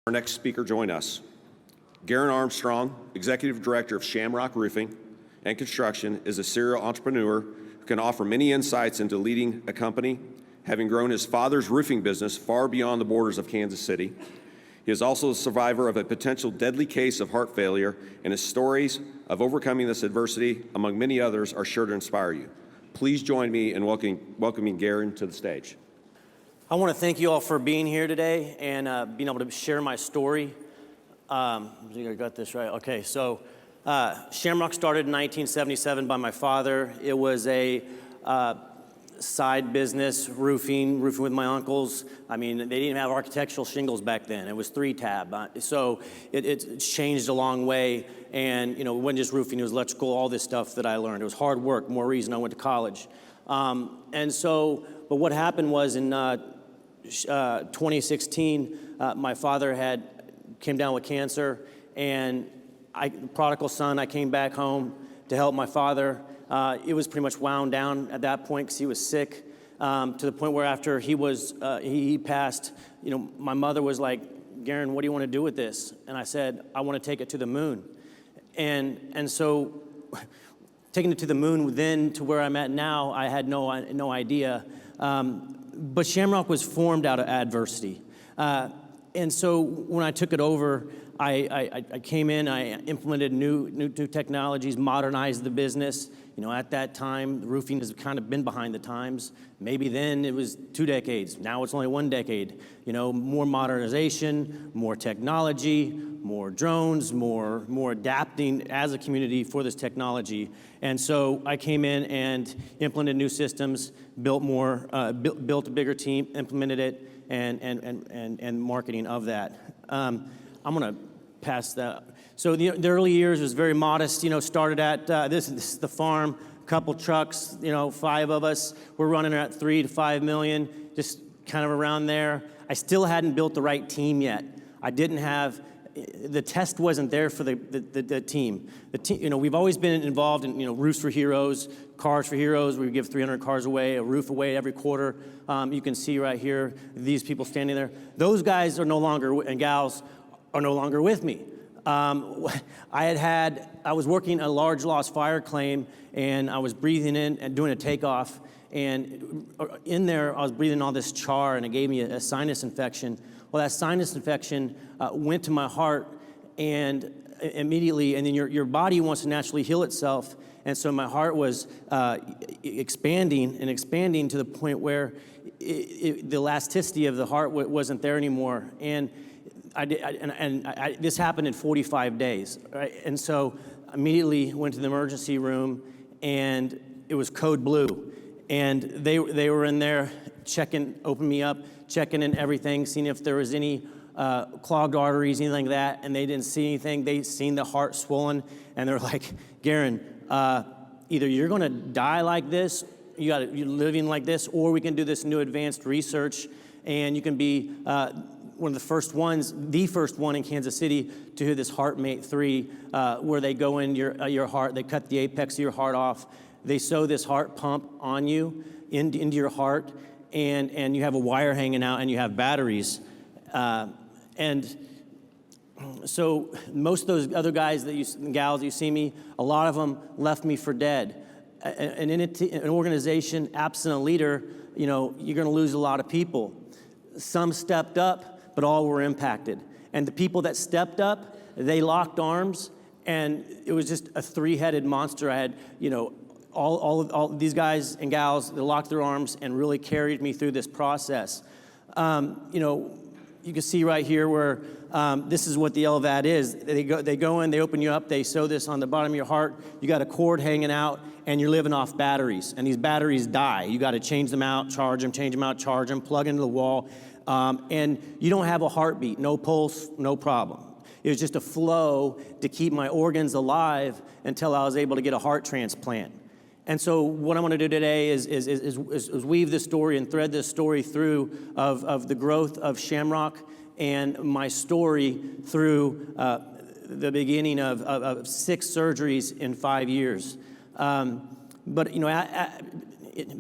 Our next speaker join us. Garen Armstrong, Executive Director of Shamrock Roofing and Construction, is a serial entrepreneur who can offer many insights into leading a company, having grown his father's roofing business far beyond the borders of Kansas City. He is also a survivor of a potential deadly case of heart failure, and his stories of overcoming this adversity, among many others, are sure to inspire you. Please join me in welcoming Garen to the stage. I want to thank you all for being here today and being able to share my story. I think I got this right. Okay, so Shamrock started in 1977 by my father. It was a side business, roofing with my uncles. I mean, they didn't even have architectural shingles back then. It was 3-tab. So it's changed a long way. And, you know, it wasn't just roofing, it was electrical, all this stuff that I learned. It was hard work, more reason I went to college. But what happened was in 2016, my father came down with cancer, and prodigal son, I came back home to help my father. It was pretty much wound down at that point because he was sick, to the point where after he passed, you know, my mother was like, "Garen, what do you want to do with this?" And I said, "I want to take it to the moon." And so taking it to the moon then to where I'm at now, I had no idea. But Shamrock was formed out of adversity. And so when I took it over, I came in, I implemented new technologies, modernized the business. You know, at that time, roofing has kind of been behind the times. Maybe then it was 2 decades. Now it's only 1 decade. You know, more modernization, more technology, more drones, more adapting as a community for this technology. And so I came in and implemented new systems, built a bigger team, implemented it, and marketing of that. I'm gonna pass that. So the early years was very modest. You know, started at this is the farm, couple trucks. You know, 5 of us. We're running at 3 to 5 million, just kind of around there. I still hadn't built the right team yet. I didn't have. The test wasn't there for the team. The team, you know, we've always been involved in, you know, Roofs for Heroes, Cars for Heroes. We give 300 cars away, a roof away every quarter. You can see right here these people standing there. Those guys are no longer, and gals are no longer with me. I was working a large loss fire claim, and I was breathing in and doing a takeoff, and in there I was breathing all this char, and it gave me a sinus infection. Well, that sinus infection went to my heart, and immediately, and then your body wants to naturally heal itself, and so my heart was expanding to the point where the elasticity of the heart wasn't there anymore, and this happened in 45 days, right? And so immediately went to the emergency room, and it was code blue, and they were in there opened me up, checking in everything, seeing if there was any clogged arteries, anything like that, and they didn't see anything. They seen the heart swollen, and they're like, "Garen, either you're going to die like this, you're living like this, or we can do this new advanced research, and you can be one of the first one in Kansas City to do this HeartMate 3, where they go in your heart, they cut the apex of your heart off, they sew this heart pump on you into your heart, and you have a wire hanging out, and you have batteries." And so most of those other guys gals you see me, a lot of them left me for dead. And in an organization absent a leader, you know, you're going to lose a lot of people. Some stepped up, but all were impacted. And the people that stepped up, they locked arms, and it was just a 3-headed monster. I had, you know, all these guys and gals, they locked their arms and really carried me through this process. You know, you can see right here where this is what the LVAD is. They go in, they open you up, they sew this on the bottom of your heart. You got a cord hanging out, and you're living off batteries. And these batteries die. You got to change them out, charge them, change them out, charge them, plug into the wall. And you don't have a heartbeat, no pulse, no problem. It was just a flow to keep my organs alive until I was able to get a heart transplant. And so what I'm going to do today is weave this story and thread this story through of the growth of Shamrock and my story through the beginning of 6 surgeries in 5 years. But, you know,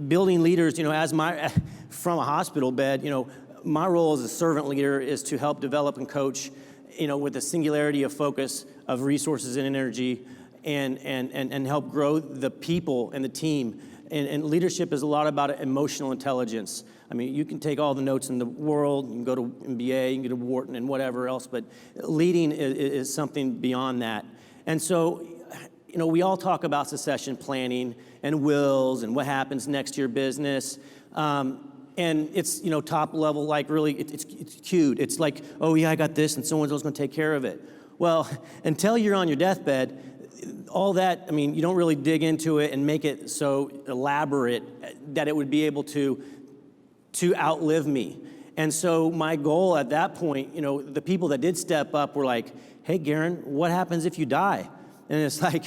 building leaders, you know, from a hospital bed, you know, my role as a servant leader is to help develop and coach, with a singularity of focus of resources and energy, and help grow the people and the team. And leadership is a lot about emotional intelligence. I mean, you can take all the notes in the world, you can go to MBA, you can go to Wharton and whatever else, but leading is something beyond that. And so, we all talk about succession planning and wills and what happens next to your business. And it's, top level, like really, it's cute. It's like, oh yeah, I got this and someone else going to take care of it. Well, until you're on your deathbed, all that, you don't really dig into it and make it so elaborate that it would be able to outlive me. And so my goal at that point, the people that did step up were like, hey, Garen, what happens if you die? And it's like,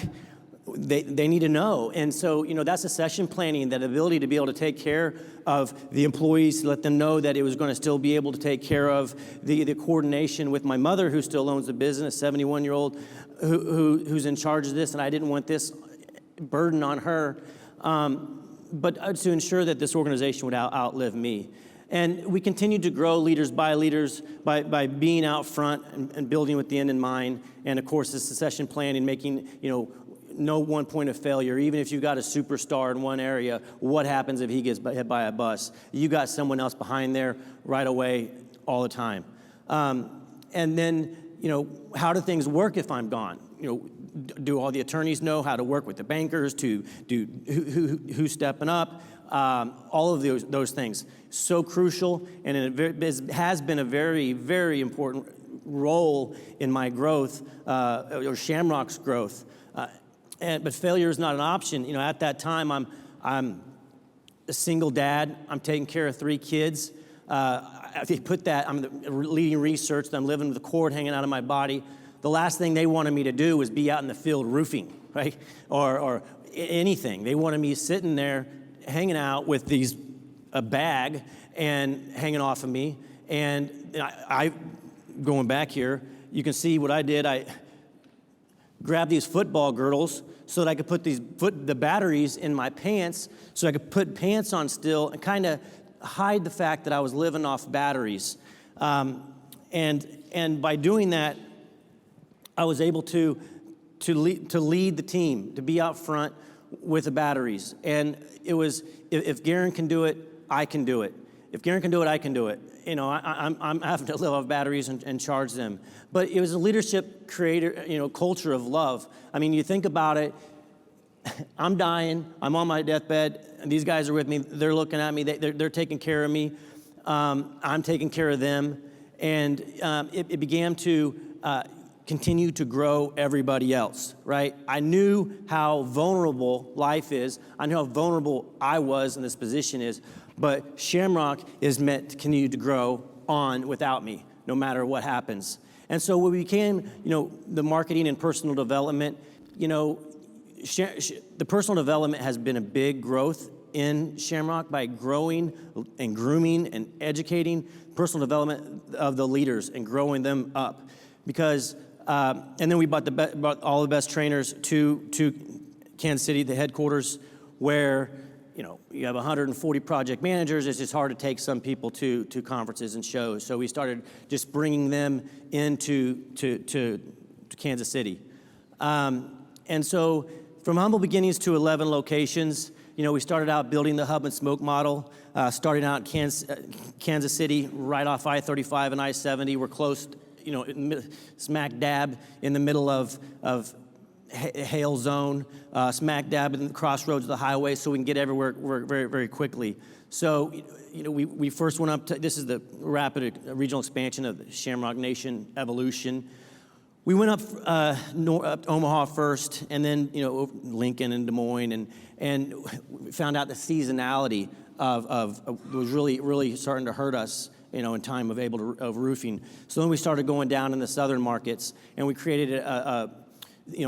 they need to know. And so, that succession planning, that ability to be able to take care of the employees, let them know that it was going to still be able to take care of the coordination with my mother, who still owns the business, 71-year-old, who's in charge of this, and I didn't want this burden on her, but to ensure that this organization would outlive me. And we continued to grow leaders by being out front and building with the end in mind. And of course, the succession planning, making, no one point of failure. Even if you've got a superstar in one area, what happens if he gets hit by a bus? You got someone else behind there right away all the time. And then, how do things work if I'm gone? Do all the attorneys know how to work with the bankers? Who's stepping up? All of those things. So crucial, and it has been a very, very important role in my growth, or Shamrock's growth. But failure is not an option. At that time, I'm a single dad. I'm taking care of 3 kids. If you put that, I'm leading research. I'm living with a cord hanging out of my body. The last thing they wanted me to do was be out in the field roofing, right? Or anything. They wanted me sitting there, hanging out with a bag and hanging off of me. And I going back here, you can see what I did. I grabbed these football girdles so that I could put the batteries in my pants, so I could put pants on still and kind of hide the fact that I was living off batteries. And by doing that, I was able to lead the team, to be out front with the batteries. And it was, if Garen can do it, I can do it. If Garen can do it, I can do it. I'm having to live off batteries and charge them. But it was a leadership culture of love. You think about it, I'm dying, I'm on my deathbed, and these guys are with me, they're looking at me, they're taking care of me, I'm taking care of them, and it began to continue to grow everybody else, right? I knew how vulnerable life is, I knew how vulnerable I was in this position is, but Shamrock is meant to continue to grow on without me, no matter what happens. And so we became, the marketing and personal development, the personal development has been a big growth in Shamrock by growing and grooming and educating personal development of the leaders and growing them up. Because, and then we brought all the best trainers to Kansas City, the headquarters, where you have 140 project managers. It's just hard to take some people to conferences and shows. So we started just bringing them into to Kansas City. And so from humble beginnings to 11 locations, we started out building the hub and spoke model, starting out in Kansas City, right off I-35 and I-70. We're close, smack dab in the middle of hail zone, smack dab in the crossroads of the highway, so we can get everywhere very, very quickly. So, we first went up to, this is the rapid regional expansion of the Shamrock Nation evolution. We went up up Omaha first, and then, Lincoln and Des Moines, and we found out the seasonality of was really, really starting to hurt us, in time of roofing. So then we started going down in the southern markets, and we created a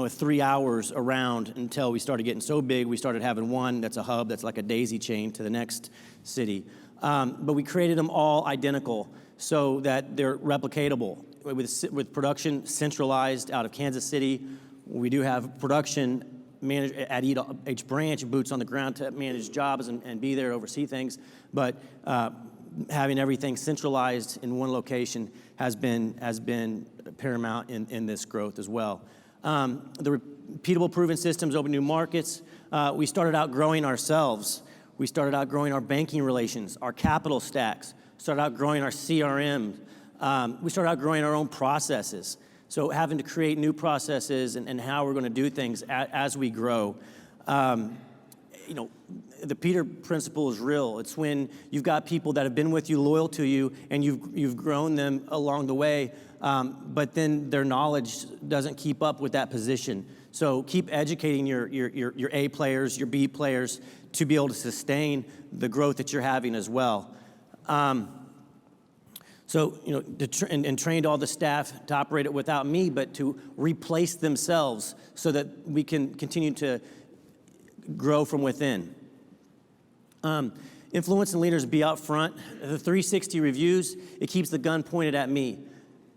3 hours around until we started getting so big, we started having one that's a hub that's like a daisy chain to the next city. But we created them all identical so that they're replicatable. With production centralized out of Kansas City, we do have production managed at each branch, boots on the ground to manage jobs and be there, oversee things. But having everything centralized in one location has been paramount in this growth as well. The repeatable proven systems open new markets. We started out growing ourselves. We started out growing our banking relations, our capital stacks, started out growing our CRM. We started out growing our own processes. So having to create new processes and how we're going to do things as we grow. You know, the Peter principle is real. It's when you've got people that have been with you, loyal to you, and you've grown them along the way, but then their knowledge doesn't keep up with that position. So keep educating your A players, your B players, to be able to sustain the growth that you're having as well. So, you know, and trained all the staff to operate it without me, but to replace themselves so that we can continue to grow from within. Influence and leaders be out front. The 360 reviews, it keeps the gun pointed at me.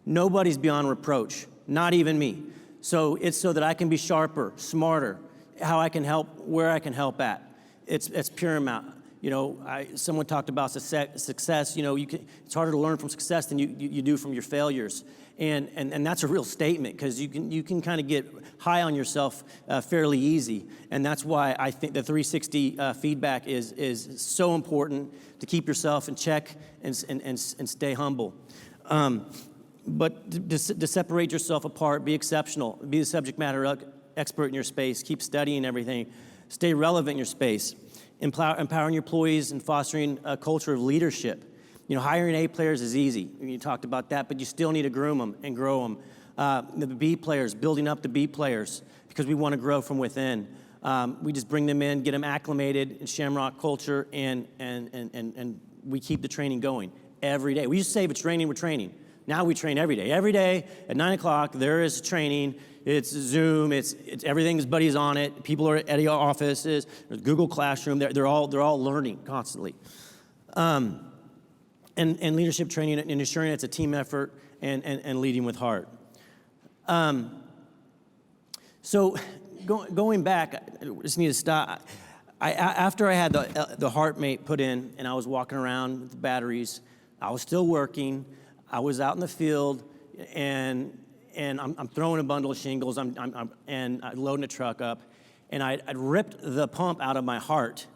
Nobody's beyond reproach, not even me. So it's so that I can be sharper, smarter, how I can help, where I can help at. It's paramount. You know, someone talked about success. You know, it's harder to learn from success than you do from your failures. And that's a real statement, because you can kind of get high on yourself fairly easy. And that's why I think the 360 feedback is so important, to keep yourself in check and stay humble. But to separate yourself apart, be exceptional, be the subject matter expert in your space, keep studying everything, stay relevant in your space, empowering your employees and fostering a culture of leadership. You know, hiring A players is easy. You talked about that, but you still need to groom them and grow them. The B players, building up the B players, because we want to grow from within. We just bring them in, get them acclimated in Shamrock culture, and we keep the training going every day. We used to say if it's training, we're training. Now we train every day. Every day at 9 o'clock, there is training. It's Zoom. It's everything's buddies on it. People are at your offices. There's Google Classroom. They're all learning constantly. And leadership training and ensuring it's a team effort and leading with heart. So going back, I just need to stop. After I had the HeartMate put in and I was walking around with the batteries, I was still working. I was out in the field, and I'm throwing a bundle of shingles, and I'm loading a truck up, and I'd ripped the pump out of my heart.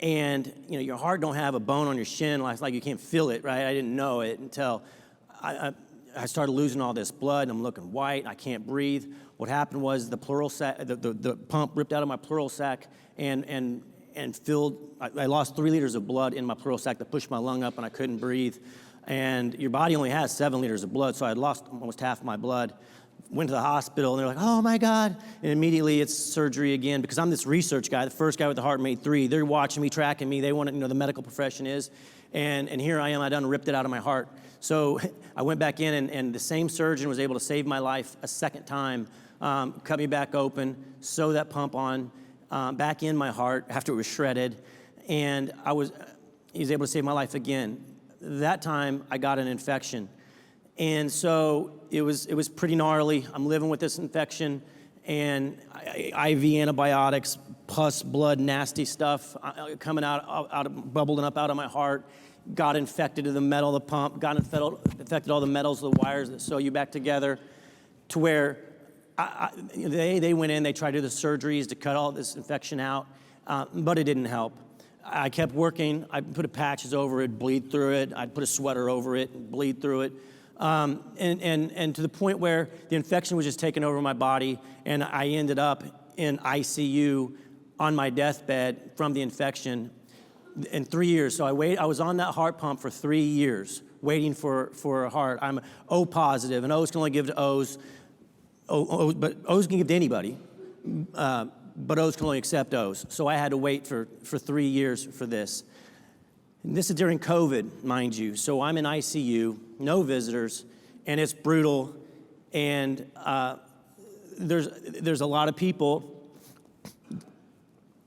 And you know, your heart don't have a bone on your shin, like you can't feel it, right? I didn't know it until I started losing all this blood, and I'm looking white. I can't breathe. What happened was the pleural sac, the pump ripped out of my pleural sac, and filled. I lost 3 liters of blood in my pleural sac that pushed my lung up, and I couldn't breathe. And your body only has 7 liters of blood, so I had lost almost half my blood. Went to the hospital, and they're like, oh my God. And immediately it's surgery again, because I'm this research guy, the first guy with the HeartMate 3. They're watching me, tracking me. They want to, the medical profession is. And here I am, I done ripped it out of my heart. So I went back in, and the same surgeon was able to save my life a second time, cut me back open, sew that pump on, back in my heart after it was shredded. And he was able to save my life again. That time I got an infection. And so it was pretty gnarly. I'm living with this infection, and IV antibiotics, pus, blood, nasty stuff coming bubbling up out of my heart. Got infected to the metal of the pump, infected all the metals of the wires that sew you back together, to where they went in, they tried to do the surgeries to cut all this infection out, but it didn't help. I kept working. I put patches over it, bleed through it. I'd put a sweater over it, bleed through it. And to the point where the infection was just taking over my body, and I ended up in ICU on my deathbed from the infection in 3 years. So I was on that heart pump for 3 years, waiting for a heart. I'm O positive, and O's can only give to O's. But O's can give to anybody. But O's can only accept O's. So I had to wait for 3 years for this. And this is during COVID, mind you. So I'm in ICU, no visitors, and it's brutal. And there's a lot of people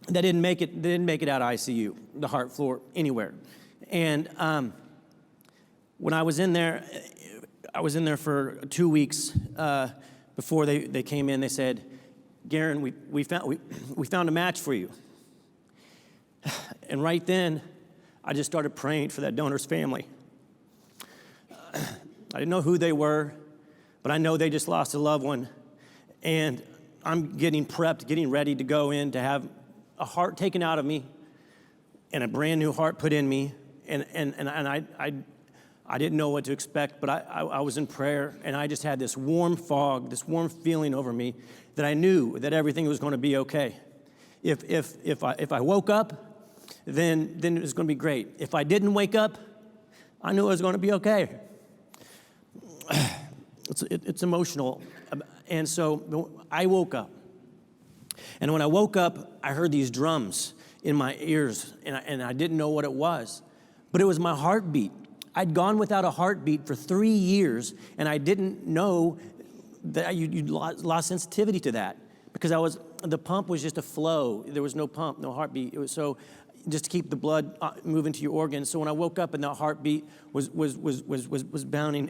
that didn't make it out of ICU, the heart floor, anywhere. And when I was in there for 2 weeks before they came in. They said, Garen, we found a match for you. And right then, I just started praying for that donor's family. I didn't know who they were, but I know they just lost a loved one. And I'm getting prepped, getting ready to go in to have a heart taken out of me and a brand new heart put in me. And I didn't know what to expect, but I was in prayer, and I just had this warm fog, this warm feeling over me that I knew that everything was going to be okay. If I woke up, then it was going to be great. If I didn't wake up, I knew it was going to be okay. It's emotional. And so I woke up. And when I woke up, I heard these drums in my ears, and I didn't know what it was. But it was my heartbeat. I'd gone without a heartbeat for 3 years, and I didn't know that you lost sensitivity to that because the pump was just a flow. There was no pump, no heartbeat. It was so just to keep the blood moving to your organs. So when I woke up and that heartbeat was bounding,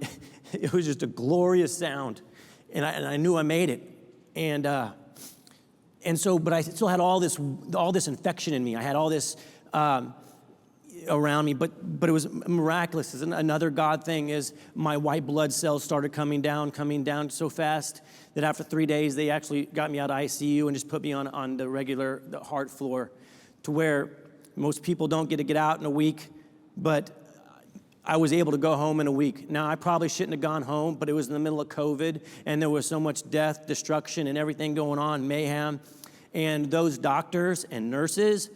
it was just a glorious sound, and I knew I made it. And so, but I still had all this infection in me. I had all this around me, but it was miraculous. Another God thing is my white blood cells started coming down so fast that after 3 days, they actually got me out of ICU and just put me on the heart floor, to where most people don't get out in a week, but I was able to go home in a week. Now, I probably shouldn't have gone home, but it was in the middle of COVID, and there was so much death, destruction, and everything going on, mayhem. And those doctors and nurses,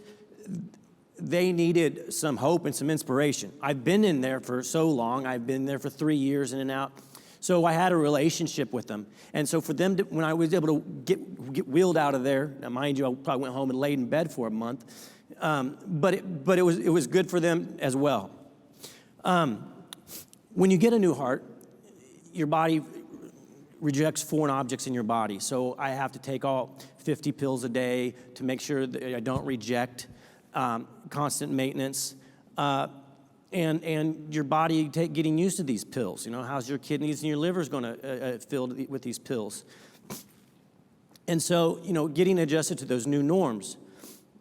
they needed some hope and some inspiration. I've been in there for so long. I've been there for 3 years in and out. So I had a relationship with them. And so for them, when I was able to get wheeled out of there, now mind you, I probably went home and laid in bed for a month, but it was good for them as well. When you get a new heart, your body rejects foreign objects in your body. So I have to take all 50 pills a day to make sure that I don't reject. Constant maintenance, and your body getting used to these pills. You know, how's your kidneys and your liver's going to fill with these pills? And so, getting adjusted to those new norms.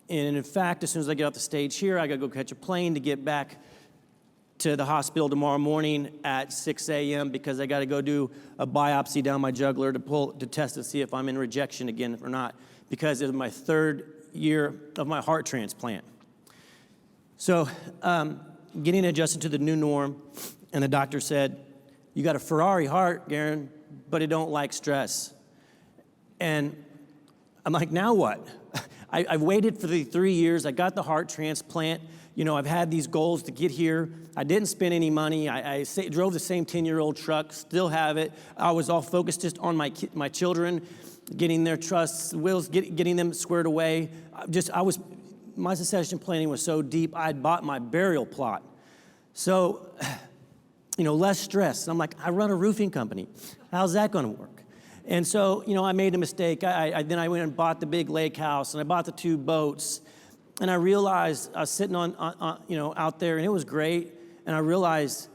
And in fact, as soon as I get off the stage here, I got to go catch a plane to get back to the hospital tomorrow morning at 6 a.m. because I got to go do a biopsy down my jugular to test to see if I'm in rejection again or not, because it was my 3rd year of my heart transplant. So getting adjusted to the new norm, and the doctor said, you got a Ferrari heart, Garen, but it don't like stress. And I'm like, now what? I've waited for the 3 years. I got the heart transplant. I've had these goals to get here. I didn't spend any money. I drove the same 10-year-old truck, still have it. I was all focused just on my children, getting their trusts, wills, getting them squared away. My succession planning was so deep, I had bought my burial plot. So, less stress. I'm like, I run a roofing company. How's that going to work? And so, I made a mistake. Then I went and bought the big lake house, and I bought the 2 boats. And I realized I was sitting out there, and it was great. And I realized,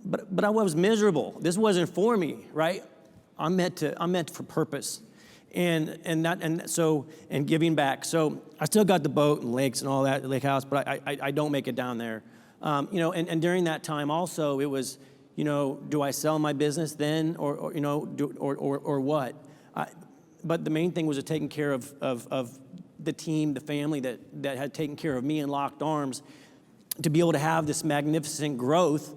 but I was miserable. This wasn't for me, right? I'm meant for purpose. And giving back. So I still got the boat and lakes and all that, the lake house, but I don't make it down there. And during that time also, it was, do I sell my business then or what? But the main thing was taking care of the team, the family that had taken care of me and locked arms, to be able to have this magnificent growth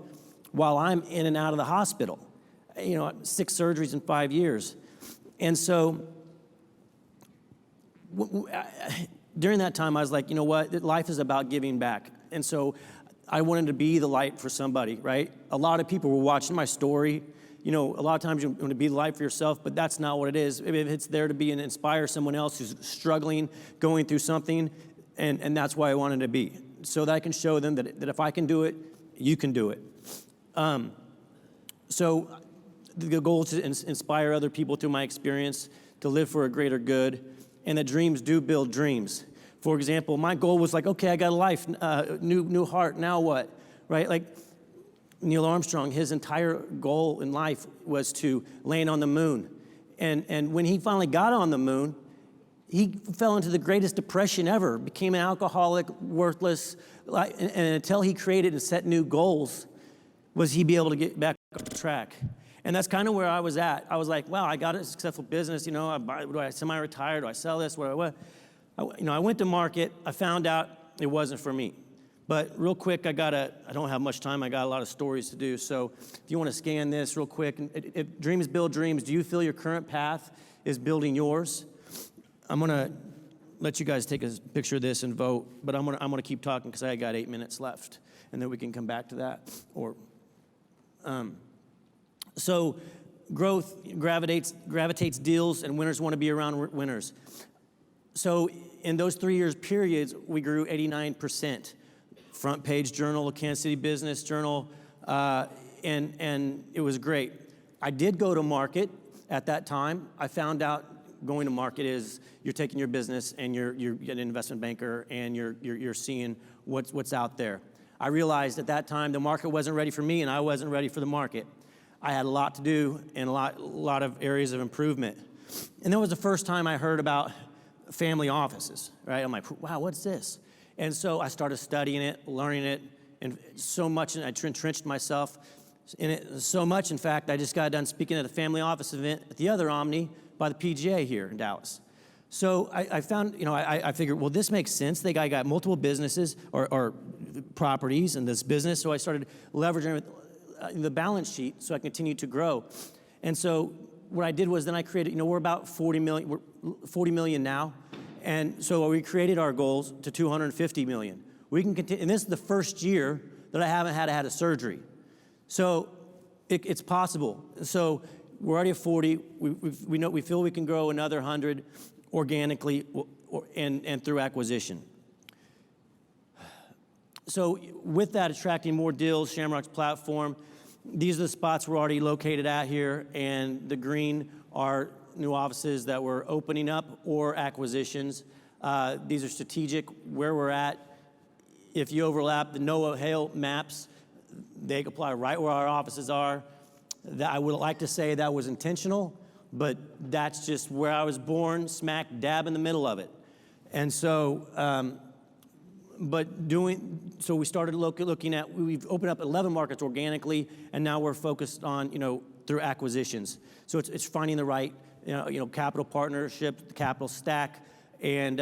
while I'm in and out of the hospital. 6 surgeries in 5 years. And so during that time, I was like, you know what? Life is about giving back. And so I wanted to be the light for somebody, right? A lot of people were watching my story. A lot of times you want to be the light for yourself, but that's not what it is. It's there to be and inspire someone else who's struggling, going through something, and that's why I wanted to be. So that I can show them that if I can do it, you can do it. So the goal is to inspire other people through my experience, to live for a greater good, and that dreams do build dreams. For example, my goal was like, okay, I got a life, new heart, now what, right? Like Neil Armstrong, his entire goal in life was to land on the moon. And when he finally got on the moon, he fell into the greatest depression ever, became an alcoholic, worthless, and until he created and set new goals, was he be able to get back on track. And that's kind of where I was at. I was like, wow, I got a successful business, do I semi-retire, do I sell this, what? I went to market, I found out it wasn't for me. But real quick, I don't have much time, I got a lot of stories to do, so if you want to scan this real quick, if dreams build dreams, do you feel your current path is building yours? I'm gonna let you guys take a picture of this and vote, but I'm gonna keep talking because I got 8 minutes left, and then we can come back to that. So growth gravitates deals, and winners want to be around winners. So in those 3 years periods, we grew 89%. Front page journal, Kansas City Business Journal, and it was great. I did go to market at that time. I found out going to market is you're taking your business and you're an investment banker and you're seeing what's out there. I realized at that time the market wasn't ready for me and I wasn't ready for the market. I had a lot to do and a lot of areas of improvement. And that was the first time I heard about family offices, right? I'm like, wow, what's this? And so I started studying it, learning it, and so much, and I entrenched myself in it so much, in fact, I just got done speaking at a family office event at the other Omni by the PGA here in Dallas. So I found, I figured, well, this makes sense. They got multiple businesses or properties in this business, so I started leveraging the balance sheet so I continued to grow. And so what I did was then I created, we're about 40 million, we're 40 million now. And so we created our goals to 250 million. We can continue, and this is the first year that I haven't had a surgery. So it's possible. So we're already at 40. We feel we can grow another 100 organically and through acquisition. So with that, attracting more deals, Shamrock's platform, these are the spots we're already located at here, and the green are new offices that we're opening up or acquisitions. These are strategic where we're at. If you overlap the NOAA hail maps, they apply right where our offices are. I would like to say that was intentional, but that's just where I was born, smack dab in the middle of it. And so, so we started looking at, we've opened up 11 markets organically, and now we're focused on, through acquisitions. So it's finding the right, capital partnership, the capital stack, and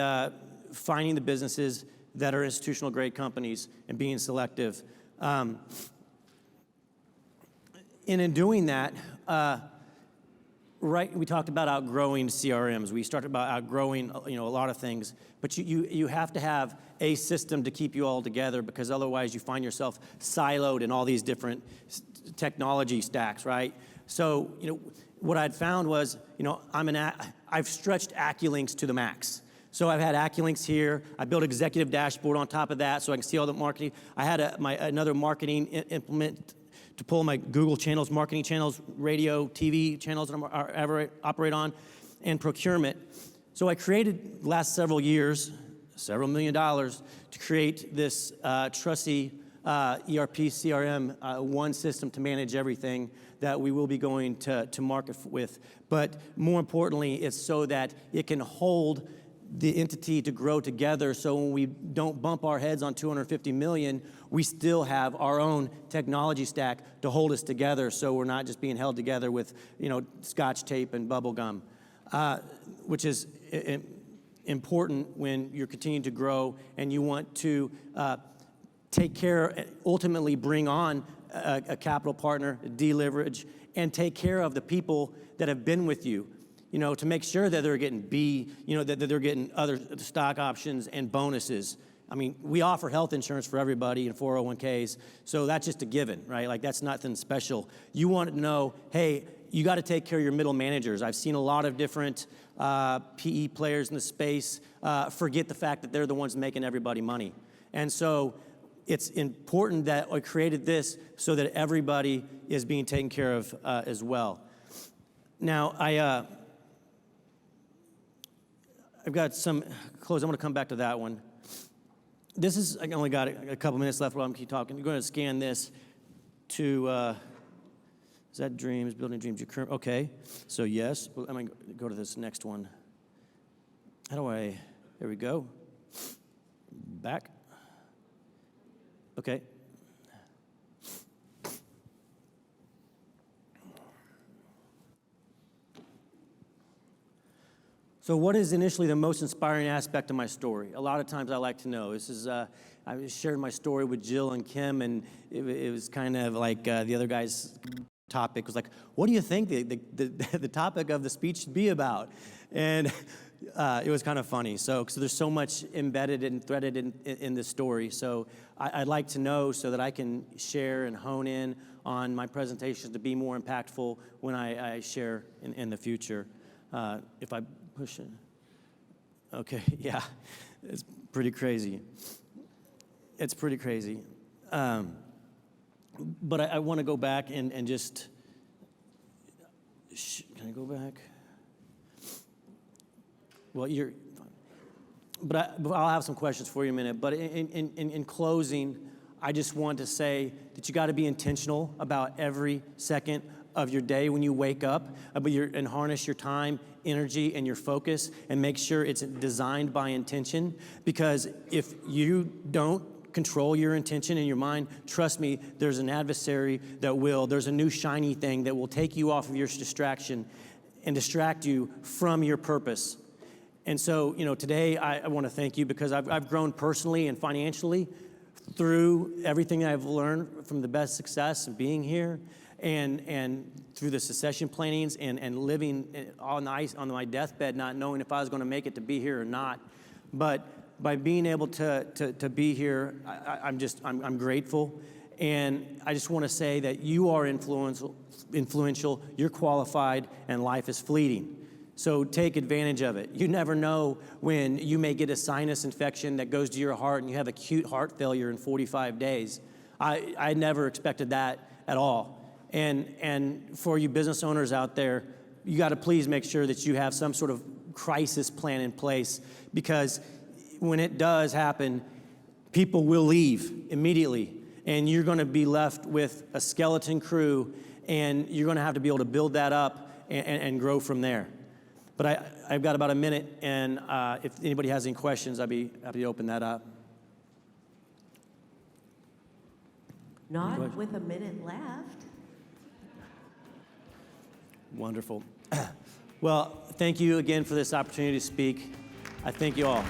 finding the businesses that are institutional grade companies and being selective. And in doing that, we talked about outgrowing CRMs. We started about outgrowing, a lot of things. But you have to have a system to keep you all together, because otherwise you find yourself siloed in all these different technology stacks, right? So, what I'd found was, I've stretched AccuLinks to the max. So I've had AccuLinks here. I built executive dashboard on top of that so I can see all the marketing. I had another marketing implement to pull my Google channels, marketing channels, radio, TV channels that I operate on, and procurement. So I created, last several years, several $1 million, to create this trusty ERP, CRM, one system to manage everything that we will be going to market with. But more importantly, it's so that it can hold the entity to grow together, so when we don't bump our heads on 250 million, we still have our own technology stack to hold us together, so we're not just being held together with, scotch tape and bubble gum, which is important when you're continuing to grow and you want to take care, ultimately bring on a capital partner, deleverage, and take care of the people that have been with you. To make sure that they're getting that they're getting other stock options and bonuses. I mean, we offer health insurance for everybody and 401ks, so that's just a given, right? Like, that's nothing special. You want to know, hey, you got to take care of your middle managers. I've seen a lot of different PE players in the space forget the fact that they're the ones making everybody money. And so it's important that I created this so that everybody is being taken care of as well. Now, I've got some close. I'm going to come back to that one. This is, I only got a couple minutes left while I'm keep talking. You're going to scan this to, is that dreams, building dreams? Okay, so yes. I'm going to go to this next one. There we go. Back. Okay. So what is initially the most inspiring aspect of my story? A lot of times I like to know. This is, I shared my story with Jill and Kim, and it was kind of like the other guy's topic was like, what do you think the topic of the speech should be about? And it was kind of funny. So there's so much embedded and threaded in this story. So I'd like to know so that I can share and hone in on my presentations to be more impactful when I share in the future. If I push it. Okay, yeah, it's pretty crazy. It's pretty crazy. But I want to go back and just, can I go back? Well, but I'll have some questions for you in a minute. But in closing, I just want to say that you got to be intentional about every second of your day when you wake up, and harness your time, energy, and your focus, and make sure it's designed by intention. Because if you don't control your intention in your mind, trust me, there's an adversary that will. There's a new shiny thing that will take you off of your distraction and distract you from your purpose. And so, today I want to thank you because I've grown personally and financially through everything I've learned from the best success of being here, and through the succession plannings and living on my deathbed, not knowing if I was going to make it to be here or not. But by being able to be here, I'm grateful. And I just want to say that you are influential, you're qualified, and life is fleeting. So take advantage of it. You never know when you may get a sinus infection that goes to your heart and you have acute heart failure in 45 days. I never expected that at all. And for you business owners out there, you got to please make sure that you have some sort of crisis plan in place, because when it does happen, people will leave immediately, and you're going to be left with a skeleton crew, and you're going to have to be able to build that up and grow from there. But I've got about a minute, and if anybody has any questions, I'd be happy to open that up. Not with a minute left. Wonderful. Well, thank you again for this opportunity to speak. I thank you all.